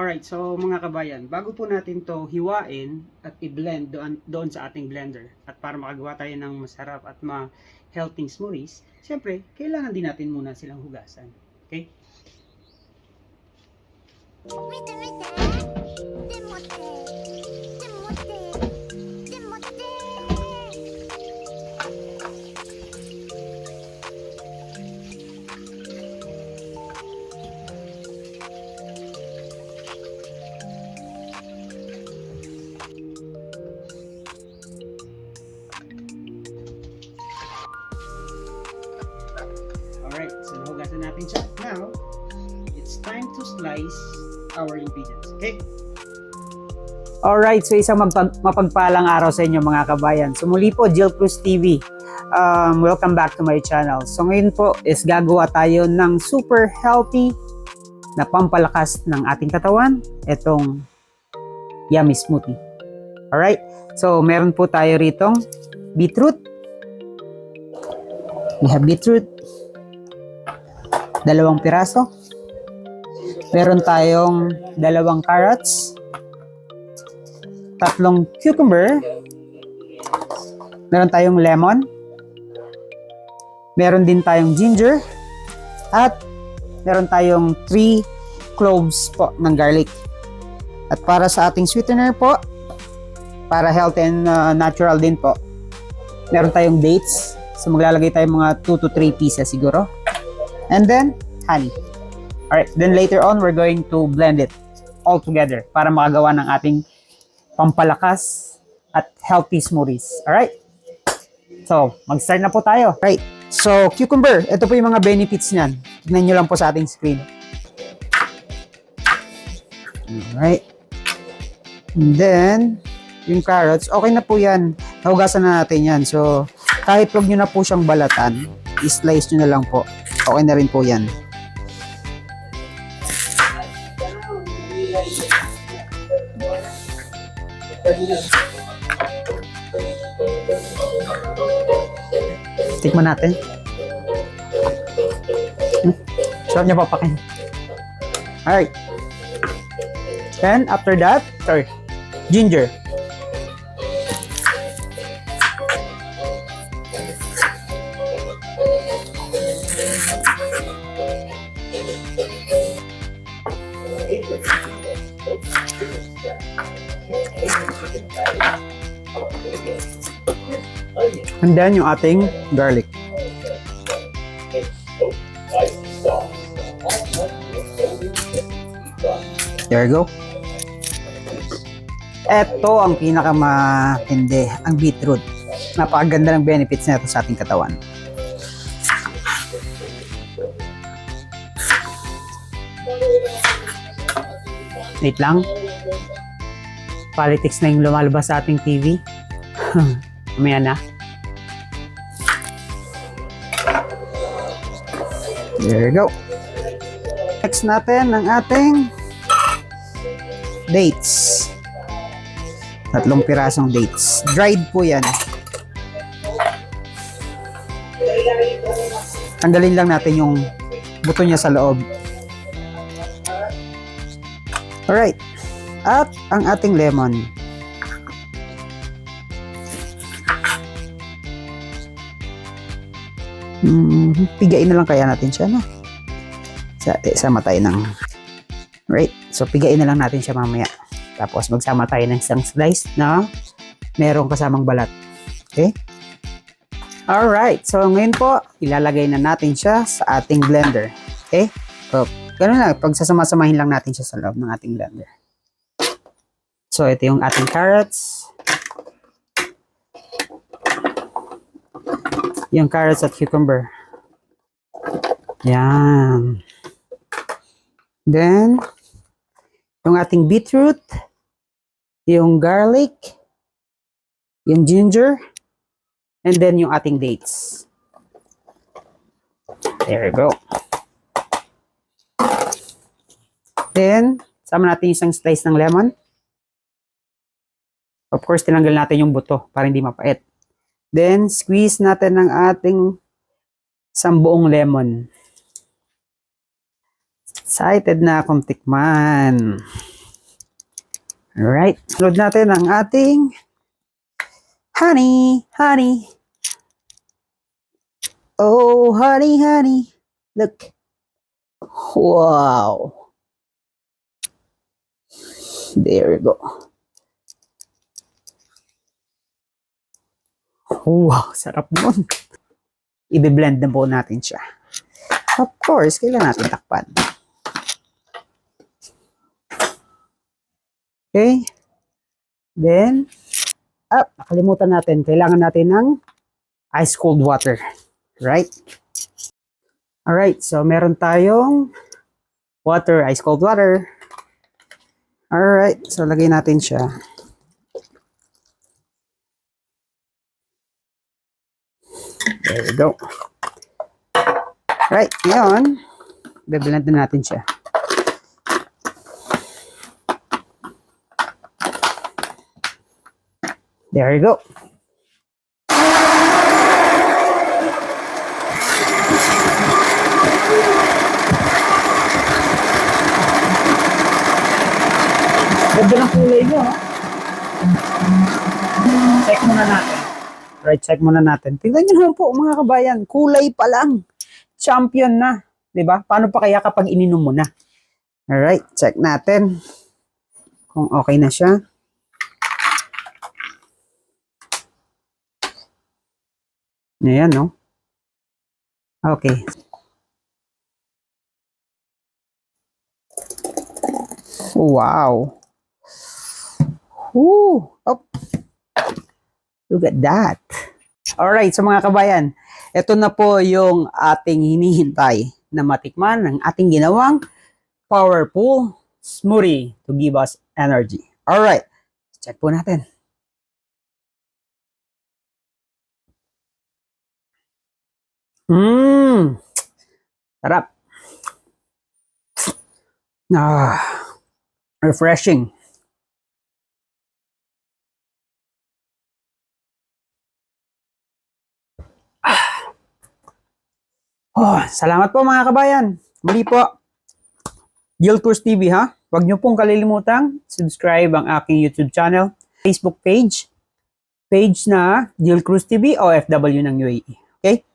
Alright, so mga kabayan, bago po natin to hiwain at i-blend doon sa ating blender at para makagawa tayo ng masarap at ma-healthy smoothies, syempre, kailangan din natin muna silang hugasan. Okay? 見て見てでもってでもってでもって Alright, so nahugasan natin siya. Now, it's time to slice our ingredients. Okay? Alright, so isang mapagpalang araw sa inyo mga kabayan. So muli po, Jill Cruz TV. Welcome back to my channel. So ngayon po is gagawa tayo ng super healthy na pampalakas ng ating katawan. Itong yummy smoothie. Alright, so meron po tayo ritong beetroot. We have beetroot. 2 piraso. Meron tayong 2 carrots. 3 cucumber. Meron tayong lemon. Meron din tayong ginger. At meron tayong 3 cloves po ng garlic. At para sa ating sweetener po, para healthy and natural din po, meron tayong dates. So maglalagay tayo mga 2 to 3 pieces siguro. And then, honey. Alright, then later on, we're going to blend it all together para makagawa ng ating pampalakas at healthy smoothies. Alright? So, mag-start na po tayo. Right. So, cucumber. Ito po yung mga benefits niyan. Tignan nyo lang po sa ating screen. Alright. And then, yung carrots, okay na po yan. Nahugasan na natin yan. So, kahit huwag nyo na po siyang balatan, i-slice nyo na lang po. Okay na rin po yan. Tikman natin. Sarap niya papakin. Alright. Then, after that, ginger. And then yung ating garlic. There you go. Ito ang pinakamatindi, ang beetroot. Napakaganda ng benefits nito sa ating katawan. Wait lang. Politics na yung lumalabas sa ating TV. Mamaya na. There you go. Next natin ang ating dates. 3 pirasong dates. Dried po yan. Tanggalin lang natin yung buto niya sa loob. Alright. At ang ating lemon. Pigain na lang kaya natin siya, no? Sama tayo ng... Right. So, pigain na lang natin siya mamaya. Tapos, magsama tayo ng isang slice na merong kasamang balat. Okay? Alright. So, ngayon po, ilalagay na natin siya sa ating blender. Okay? So, ganun lang. Pagsasama-samahin lang natin siya sa loob ng ating blender. So, ito yung ating carrots. Yung carrots at cucumber. Yan. Then, yung ating beetroot, yung garlic, yung ginger, and then yung ating dates. There you go. Then, sama natin isang slice ng lemon. Of course, tinanggal natin yung buto para hindi mapait. Then, squeeze natin ng ating isang buong lemon. Excited na akong tikman. Alright. Load natin ang ating honey. Oh, honey. Look. Wow. There we go. Wow, sarap nun. I-blend na po natin siya. Of course, kailangan natin takpan. Okay. Then, nakalimutan natin. Kailangan natin ng ice cold water. Right? Alright, so meron tayong water, ice cold water. Alright, so lagay natin siya. There we go. Right, ngayon, i-blend na natin siya. There you go. Ganda ng kulay mo, ha? Check muna natin. Right, check muna natin. Tingnan nyo naman po, mga kabayan. Kulay pa lang. Champion na. Diba? Paano pa kaya kapag ininom mo na? Alright, check natin. Kung okay na siya. Ayan, no? Okay. Wow. Woo! Oh. Look at that. Alright, so mga kabayan, ito na po yung ating hinihintay na matikman ng ating ginawang powerful smoothie to give us energy. Alright, check po natin. Sarap. Refreshing. Salamat po mga kabayan. Muli po, Gil Cruz TV, ha? Huwag niyo pong kalilimutang subscribe ang aking YouTube channel, Facebook page na Gil Cruz TV OFW ng UAE. Okay?